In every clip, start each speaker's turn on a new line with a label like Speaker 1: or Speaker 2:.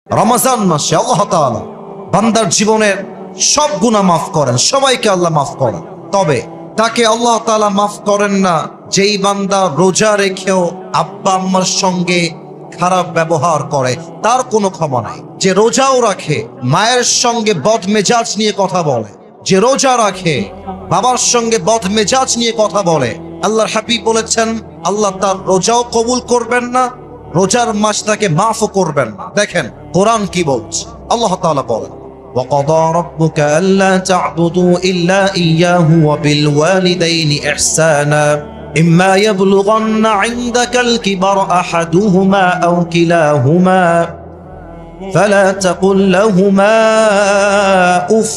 Speaker 1: রমজান মাসে আল্লাহ তাআলা বান্দার জীবনের সব গুনাহ মাফ করেন, সবাইকে আল্লাহ মাফ করেন। তবে তাকে আল্লাহ তাআলা মাফ করেন না যেই বান্দা রোজা রেখেও আব্বা আম্মার সঙ্গে খারাপ ব্যবহার করে, তার কোনো ক্ষমা নাই। যে রোজাও রাখে মায়ের সঙ্গে বদমেজাজ নিয়ে কথা বলে, যে রোজা রাখে বাবার সঙ্গে বদমেজাজ নিয়ে কথা বলে, আল্লাহর হাবিব বলেছেন আল্লাহ তার রোজাও কবুল করবেন না, রোজার মাস তাকে মাফও করবেন না। দেখেন কোরআন কি বলছে, আল্লাহ তাআলা বলেন وَقَضَى رَبُّكَ أَلَّا تَعْبُدُوا إِلَّا إِيَّاهُ وَبِالْوَالِدَيْنِ إِحْسَانًا إِمَّا يَبْلُغَنَّ عِندَكَ الْكِبَرَ أَحَدُهُمَا أَوْ كِلَاهُمَا فَلَا تَقُل لَّهُمَا أُفٍّ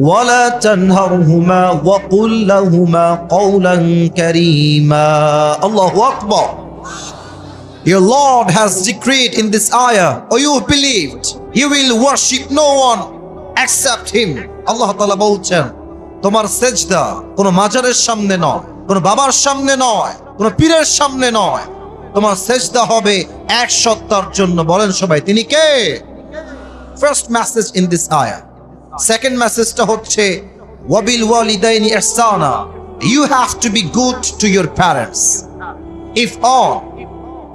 Speaker 1: وَلَا تَنْهَرْهُمَا وَقُل لَّهُمَا قَوْلًا كَرِيمًا الله أكبر. Your Lord has decreed in this ayah, or you believed, you will worship no one except Him. Allah Ta'ala বলছেন তোমার সেজদা কোনো মাজারের সামনে নয়, কোনো বাবার সামনে নয়, কোনো পীরের সামনে নয়, তোমার সেজদা হবে এক সত্তার জন্য। বলেন সবাই তিনি কে? ফার্স্ট মেসেজ ইন দিস আয়াহ। সেকেন্ড মেসেজটা হচ্ছে ওয়াবিল ওয়ালিদাইনি ইহসানা, you have to be good to your parents. If all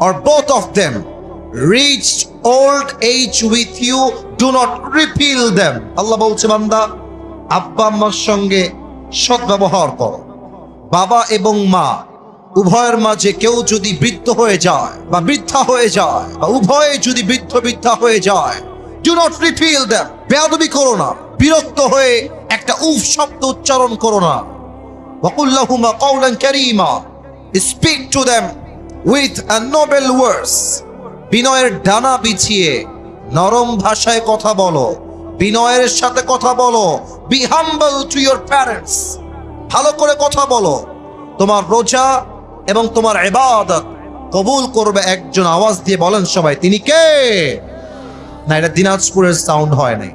Speaker 1: or both of them reached old age with you, do not repel them. আল্লাহ বলছে বান্দা আব্বা আম্মার সঙ্গে সৎ ব্যবহার করো। বাবা এবং মা উভয়ের মাঝে কেউ যদি বৃদ্ধ হয়ে যায় বা বৃদ্ধা হয়ে যায়, বা উভয়ে যদি বৃদ্ধা হয়ে যায়, do not repel them. বেয়াদবি করো না, বিরক্ত হয়ে একটা উফ শব্দ উচ্চারণ করো না। وَقُلْ لَهُمَا قَوْلًا كَرِيمًا. Speak to them with a noble words. বিনয়ের ডানা বিছিয়ে নরম ভাষায় কথা বলো, বিনয়ের সাথে কথা বলো। Be humble to your parents. ভালো করে কথা বলো। তোমার রোজা এবং তোমার ইবাদত কবুল করবে একজন। আওয়াজ দিয়ে বলেন সবাই তিনি কে? না, এটা দিনাজপুরের সাউন্ড হয় নাই।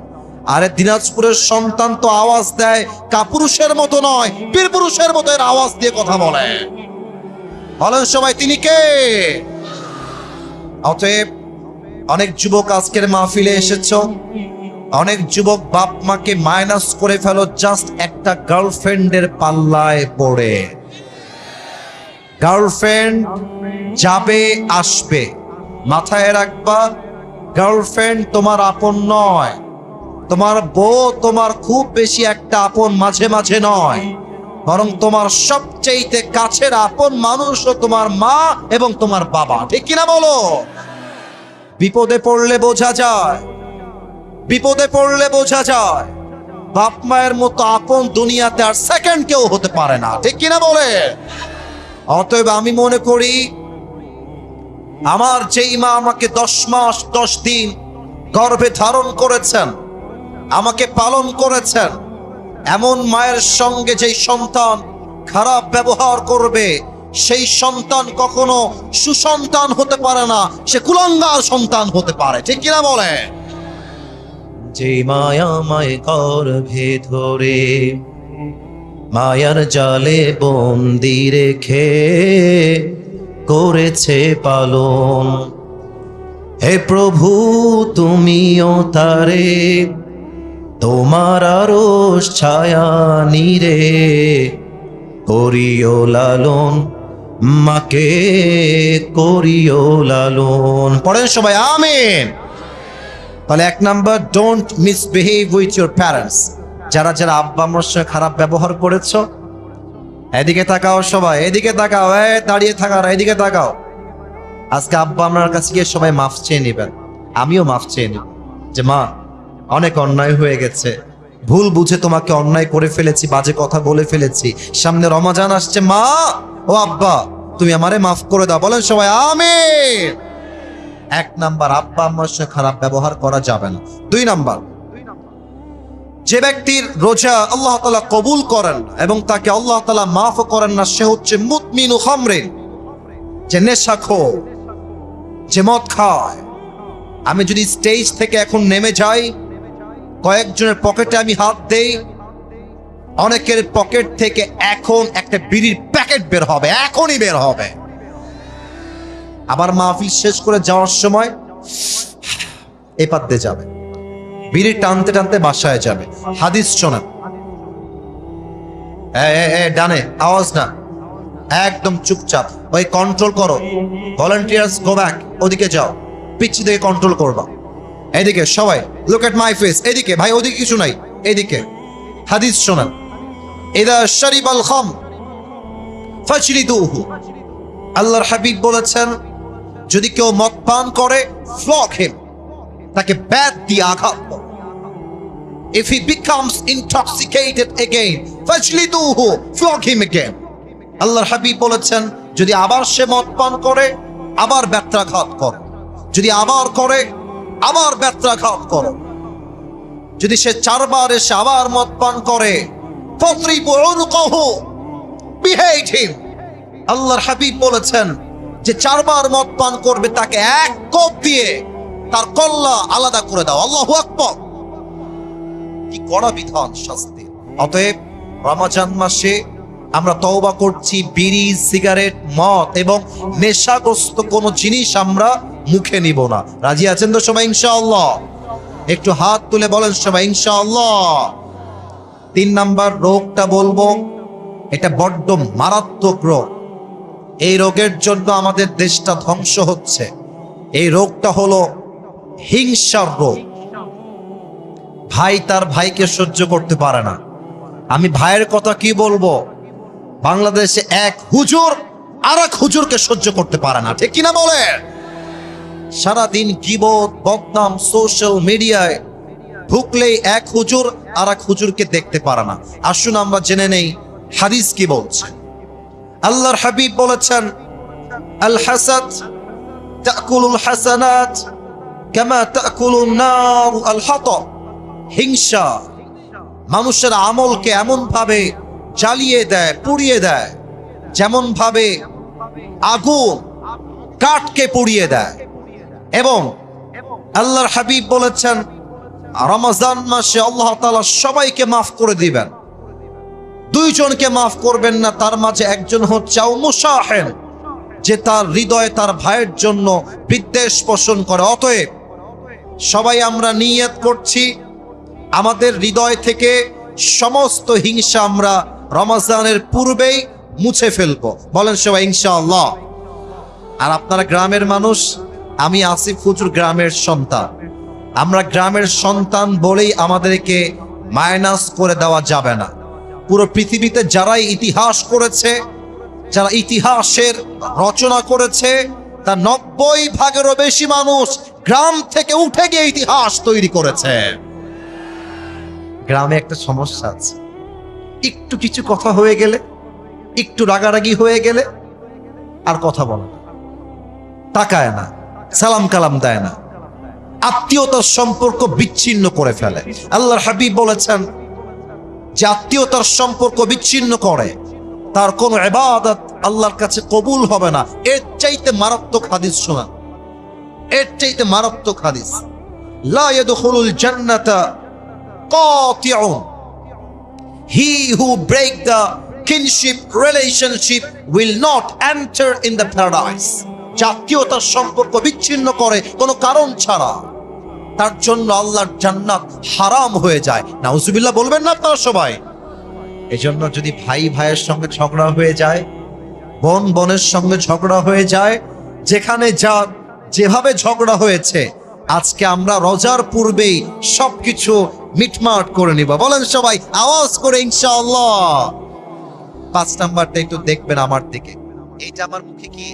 Speaker 1: আরে দিনাজপুরের সন্তান তো আওয়াজ দেয় কাপুরুষের মতো নয়, বীর পুরুষের মতো এর আওয়াজ দিয়ে কথা বলে। বলেন সবাই তিনি কে? অতএব অনেক যুবক আজকের মাহফিলে এসেছো, অনেক যুবক বাপ মাকে মাইনাস করে ফেলো জাস্ট একটা গার্লফ্রেন্ডের পাল্লায় পড়ে। গার্লফ্রেন্ড যাবে আসবে, মাথায় রাখবা গার্লফ্রেন্ড তোমার আপন নয়। তোমার বউ তোমার খুব বেশি একটা আপন মাঝে মাঝে নয়, বরং তোমার সবচেয়ে কাছের আপন মানুষও তোমার মা এবং তোমার বাবা। ঠিক কিনা বলো? বিপদে পড়লে বোঝা যায়, বিপদে পড়লে বোঝা যায় বাপ মায়ের মতো আপন দুনিয়াতে আর সেকেন্ড কেউ হতে পারে না। ঠিক কিনা বলে? অতএব আমি মনে করি আমার যেই মা আমাকে 10 মাস 10 দিন গর্ভে ধারণ করেছেন, আমাকে পালন করেছেন, এমন মায়ের সঙ্গে যেই সন্তান খারাপ ব্যবহার করবে সেই সন্তান কখনো সুসন্তান হতে পারে না, সে কুলাঙ্গার সন্তান হতে পারে। ঠিক কিনা বলে? যে মায়া মায় গর্ভে ধরে মায়ার জালে বন্দি রেখে করেছে পালন, হে প্রভু তুমিও তারে তোমার আরশ ছায়া নিরে করিও লালন, মাকে করিও লালন। পড়েন সবাই আমিন। তাহলে 1 number, don't misbehave with your parents. যারা যারা আব্বা আম্মার সঙ্গে খারাপ ব্যবহার করেছো, এদিকে তাকাও সবাই, এদিকে তাকাও, দাঁড়িয়ে থাকার এদিকে তাকাও। আজকে আব্বা আম্মার কাছে গিয়ে সবাই মাফ চেয়ে নেবেন, আমিও মাফ চেয়ে নেব যে মা অনেক অন্যায় হয়ে গেছে, ভুল বুঝে তোমাকে অন্যায় করে ফেলেছি, বাজে কথা বলে ফেলেছি, সামনে রমজান আসছে, মা ও আব্বা তুমি আমারে মাফ করে দাও। বলেন সবাই আমিন। 1 নাম্বার, আব্বা আম্মার সাথে খারাপ ব্যবহার করা যাবে না। 2 নাম্বার, যে ব্যক্তির রোজা আল্লাহ তাআলা কবুল করেন এবং তাকে আল্লাহ তাআলা মাফ করেন না, সে হচ্ছে মুদমিনু খামরিন, যে নেশাখোর, যে মদ খায়। আমি যদি স্টেজ থেকে এখন নেমে যাই, কয়েকজনের পকেটে আমি হাত দেই, অনেকের পকেট থেকে এখন একটা বিড়ির প্যাকেট বের হবে, এখনই বের হবে। আবার মাহফিল শেষ করে যাওয়ার সময় এই পাত দিয়ে যাবে, বিড়ি টানতে টানতে বাসায় যাবে। হাদিস শোনেন, ডানে আওয়াজ না, একদম চুপচাপ, ওই কন্ট্রোল করো। ভলান্টিয়ার্স গো ব্যাক, ওদিকে যাও, পিচ্ছি দিকে কন্ট্রোল করবা। এদিকে সবাই লুক এট মাই ফেস, এদিকে ভাই, ওদিকে কিছু নাই, এদিকে। হাদিস শোনেন, ইদা শারিবাল খাম ফাজলিদুহু, আল্লাহর হাবিব বলেছেন যদি কেউ মদ পান করে ফ্লগ হিম, তাকে ব্যাট দিয়ে আঘাত করো। If he becomes intoxicated again, fajliduhu, flog him again. আল্লাহর হাবিব বলেছেন যদি আবার সে মদ পান করে আবার ব্যত্রাঘাত করো, যদি আবার করে আবার ব্যত্রাঘাত করো, যদি সে 4 বার এসে আবার মদ পান করে ফadribu উনকাহু, behead him. আল্লাহর হাবিব বলেছেন যে 4 বার মদ পান করবে তাকে এক কোপ দিয়ে তার কল্লা আলাদা করে দাও। আল্লাহু আকবার, কি কড়া বিধান শাস্তি। অতএব রমজান মাসে আমরা তওবা করছি, বিড়ি, সিগারেট, মদ এবং নেশাগ্রস্ত কোনো জিনিস আমরা মুখে নিব না। রাজি আছেন তো সবাই ইনশাআল্লাহ? একটু হাত তুলে বলেন সবাই ইনশাআল্লাহ। 3 নাম্বার রোগটা বলবো, এটা বড্ড মারাত্মক রোগ। এই রোগের জন্য আমাদের দেশটা ধ্বংস হচ্ছে। এই রোগটা হলো হিংসার রোগ। ভাই তার ভাইকে সহ্য করতে পারে না। আমি ভাইয়ের কথা কি বলবো, বাংলাদেশে এক হুজুর আর এক হুজুরকে সহ্য করতে পারে না, ঠিক কিনা বলে? সারাদিন গীবত, বদনাম সোশ্যাল মিডিয়ায় ঢুকলেই এক হুজুর আর এক হুজুরকে দেখতে পারে না। আসুন আমরা জেনে নেই হাদিস কি বলছে। আল্লাহর হাবিব বলেছেন আল হাসাদ তাকুলুল হাসানাত কামা তাকুলুন নার আল হাতাব। হিংসা মানুষের আমলকে এমন ভাবে জ্বালিয়ে দেয়, পুড়িয়ে দেয়, যেমন ভাবে আগুন কাঠকে পুড়িয়ে দেয়। এবং আল্লাহর হাবিব বলেছেন রমজান মাসে আল্লাহ তাআলা সবাইকে মাফ করে দিবেন, 2 জনকে মাফ করবেন না। তার মাঝে একজন হচ্ছে মুসাহিন, যে তার হৃদয়ে তার ভাইয়ের জন্য বিদ্বেষ পোষণ করে। অতএব সবাই আমরা নিয়ত করছি আমাদের হৃদয় থেকে সমস্ত হিংসা আমরা রমজানের পূর্বেই মুছে ফেলবো। বলেন সবাই ইনশাআল্লাহ। আর আপনারা গ্রামের মানুষ, আমি আসিফ হুজুর গ্রামের সন্তান। আমরা গ্রামের সন্তান বলেই আমাদেরকে মাইনাস করে দেওয়া যাবে না। পুরো পৃথিবীতে যারাই ইতিহাস করেছে, যারা ইতিহাসের রচনা করেছে, তার 90% বেশি মানুষ গ্রাম থেকে উঠে গিয়ে ইতিহাস তৈরি করেছে। গ্রামে একটা সমস্যা আছে, একটু কিছু কথা হয়ে গেলে, একটু রাগারাগি হয়ে গেলে আর কথা বলে না, তাকায় না, সালাম কালাম দেয় না, আত্মীয়তার সম্পর্ক বিচ্ছিন্ন করে ফেলে। আল্লাহর হাবিব বলেছেন যে আত্মীয়তার সম্পর্ক বিচ্ছিন্ন করে তার কোনো ইবাদত আল্লাহর কাছে কবুল হবে না। এর চাইতে মারাত্মক হাদিস শোনা, এর চাইতে মারাত্মক হাদিস, লা ইয়াদখুলুল জান্নাতা কাতিউন, he who break the kinship relationship will not enter in the paradise. জাতীয়তার সম্পর্ক বিচ্ছিন্ন করে কোনো কারণ ছাড়া, তার জন্য আল্লাহর জান্নাত হারাম হয়ে যায়। নাউজুবিল্লাহ বলবেন না আপনারা সবাই? এজন্য যদি ভাই ভাইয়ের সঙ্গে ঝগড়া হয়ে যায়, বোন বোনের সঙ্গে ঝগড়া হয়ে যায়, যেখানে যা যেভাবে ঝগড়া হয়েছে, আজকে আমরা রোজার পূর্বেই সবকিছু মিটমাট করে নিব। বলেন সবাই আওয়াজ করে ইনশাআল্লাহ। 5 নাম্বারটা একটু দেখবেন আমার দিকে। এইটা আমার মুখে কি,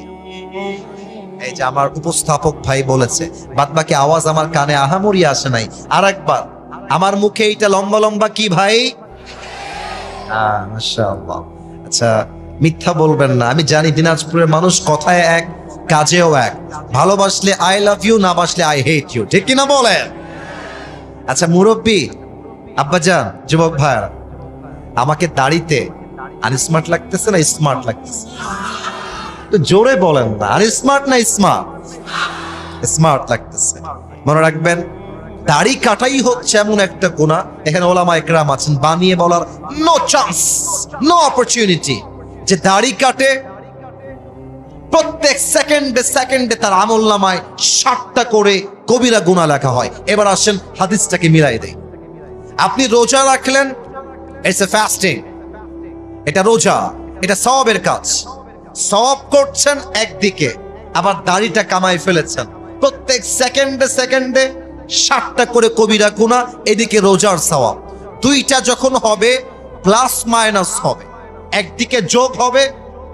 Speaker 1: এই যে আমার উপস্থাপক ভাই বলেছে, বাদ বাকি আওয়াজ আমার কানে আহামরি আসে নাই। আর একবার আমার মুখে এইটা লম্বা লম্বা কি ভাই? মাশাআল্লাহ। আচ্ছা মিথ্যা বলবেন না, আমি জানি দিনাজপুরের মানুষ কথায় এক কাজেও এক। ভালোবাসলে আই লাভ ইউ, না বাসলে আই হেট ইউ, ঠিক কিনা বলেন? আচ্ছা মুরব্বী, আব্বাজান, যুবক ভাইরা, আমাকে দাড়িতে আনস্মার্ট লাগতেছে না স্মার্ট লাগতেছে? তো জোরে বলেন না, আর স্মার্ট না স্মার্ট? স্মার্ট লাগতেছে। মনে রাখবেন, দাড়ি কাটাই হচ্ছে এমন একটা গুনাহ, এখানে ওলামা ইকরাম আছেন, বানিয়ে বলার নো চান্স, নো অপরচুনিটি। যে দাড়ি কাটে প্রত্যেক সেকেন্ডে সেকেন্ডে তার আমলনামায় 60টা করে কবিরা গুনাহ লেখা হয়। এবার আসেন হাদিসটাকে মিলাই দেই। আপনি রোজা রাখলেন, ইটস এ ফাস্টিং, এটা রোজা, এটা সওয়াবের কাজ, সওয়াব করছেন একদিকে, আবার দাড়িটা কামাই ফেলেছেন। প্রত্যেক সেকেন্ডে সেকেন্ডে 60টা করে কবিরা গুনাহ, এদিকে রোজার সওয়াব। দুইটা যখন হবে প্লাস মাইনাস হবে, একদিকে যোগ হবে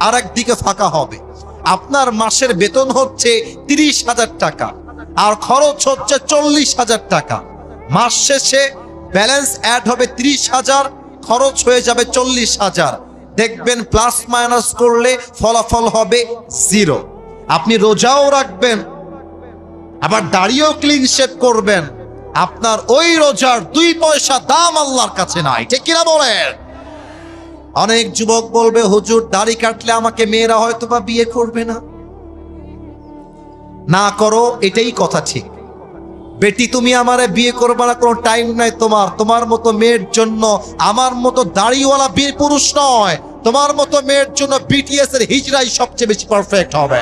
Speaker 1: আর একদিকে ফাঁকা হবে। আপনার মাসের বেতন হচ্ছে 30,000 টাকা আর খরচ হচ্ছে 40,000 টাকা। মাস শেষে ব্যালেন্স অ্যাড হবে 30,000, খরচ হয়ে যাবে 40,000। দেখবেন প্লাস মাইনাস করলে ফলাফল হবে 0। আপনি রোজাও রাখবেন আবার দাড়িও ক্লিন শেভ করবেন, আপনার ওই রোজার 2 পয়সা দাম আল্লাহর কাছে নাই। ঠিক কিনা বলেন? অনেক যুবক বলবে, হুজুর দাড়ি কাটলে আমাকে মেয়েরা হয়তো বা বিয়ে করবে না। না করো, এটাই কথা ঠিক। বেটি তুমি আমারে বিয়ে করবে না, কোনো টাইম নাই তোমার। তোমার মতো মেয়ের জন্য আমার মতো দাড়িওয়ালা বীর পুরুষ নয়, তোমার মতো মেয়ের জন্য বিটিএস এর হিজড়াই সবচেয়ে বেশি পারফেক্ট হবে।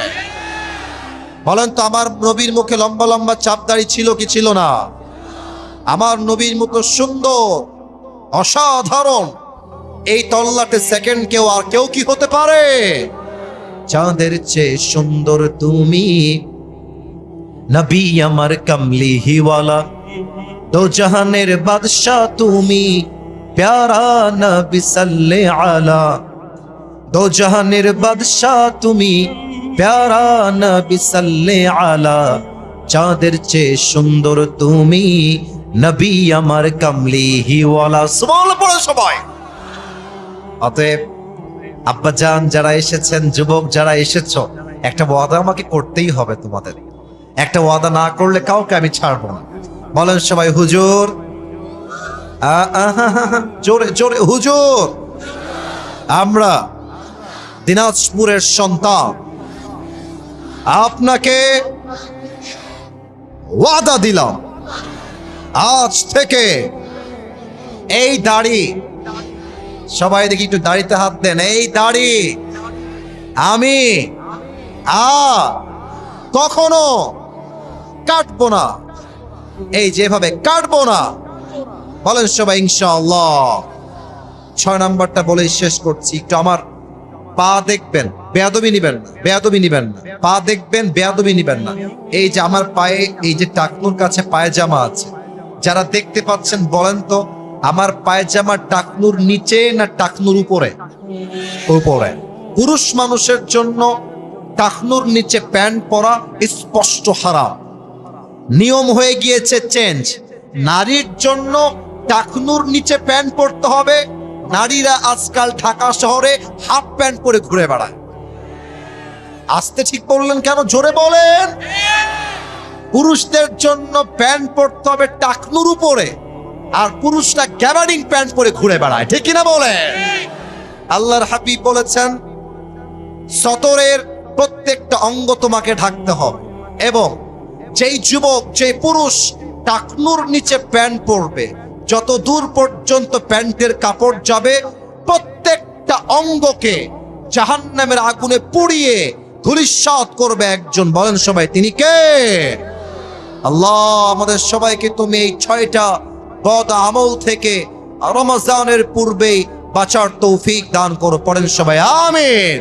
Speaker 1: বলেন তো, আমার নবীর মুখে লম্বা লম্বা চাপ দাড়ি ছিল কি ছিল না? আমার নবীর মতো সুন্দর অসাধারণ এই তল্লাটে সেকেন্ড কেউ আর কেউ কি হতে পারে? চাঁদের চেয়ে সুন্দর তুমি, নবী আমার কমলি হিওয়ালা, দো জাহানের বাদশা তুমি, প্যারা নবী সাল্লে আলা। দো জাহানের বাদশা তুমি, প্যারা নবী সাল্লে আলা। চাঁদের চেয়ে সুন্দর তুমি, নবী আমার কমলি হিওয়ালা। সুবহানাল্লাহ পড়ো সবাই। অতএব আব্বাজান যারা এসেছেন, যুবক যারা এসেছো, একটা ওয়াদা আমাকে করতেই হবে তোমাদের। একটা ওয়াদা না করলে কাউকে আমি ছাড়বো না। বলেন সবাই হুজুর, জোরে জোরে হুজুর। আমরা দিনাজপুরের সন্তান, আপনাকে ওয়াদা দিলাম আজ থেকে এই দাড়ি, সবাই দেখি একটু দাড়িতে হাত দেন, এই দাড়ি আমি কখনো কাটবো না, এই যেভাবে কাটবো না। বলেন সবাই ইনশাআল্লাহ। 6 নাম্বারটা বলে শেষ করছি। একটু আমার পা দেখবেন, বেয়াদবি নিবেন না, বেয়াদবি নিবেন না। পা দেখবেন, বেয়াদবি নিবেন না। এই যে আমার পায়ে এই যে টাকনুর কাছে পায়জামা আছে, যারা দেখতে পাচ্ছেন বলেন তো, আমার পায়জামা টাকনুর নিচে না টাকনুর উপরে? উপরে। পুরুষ মানুষের জন্য টাকনুর নিচে প্যান্ট পরা স্পষ্ট হারাম, নিয়ম হয়ে গিয়েছে চেঞ্জ। নারীর জন্য টাকনুর নিচে প্যান্ট পরতে হবে। নারীরা আজকাল ঢাকা শহরে হাফ প্যান্ট পরে ঘুরে বেড়ায়। আসতে ঠিক বললেন কেন? জোরে বলেন। পুরুষদের জন্য প্যান্ট পরতে হবে টাকনুর উপরে, আর পুরুষরা গ্যাবার্ডিং প্যান্ট পরে ঘুরে বেড়ায়। ঠিক কিনা বলেন? আল্লাহর হাবিব বলেছেন, সতরের প্রত্যেকটা অঙ্গ তোমাকে ঢাকতে হবে, এবং যেই যুবক, যেই পুরুষ টাকনুর নিচে প্যান্ট পরবে, যত দূর পর্যন্ত প্যান্টের কাপড় যাবে, প্রত্যেকটা অঙ্গকে জাহান্নামের আগুনে পুড়িয়ে ধূলিসাৎ করবে একজন। বলেন সবাই, তিনি কে? আল্লাহ আমাদের সবাইকে তুমি এই 6টা বদ আমল থেকে রমজানের পূর্বেই বাঁচার তৌফিক দান করো। পড়েন সবাই আমিন।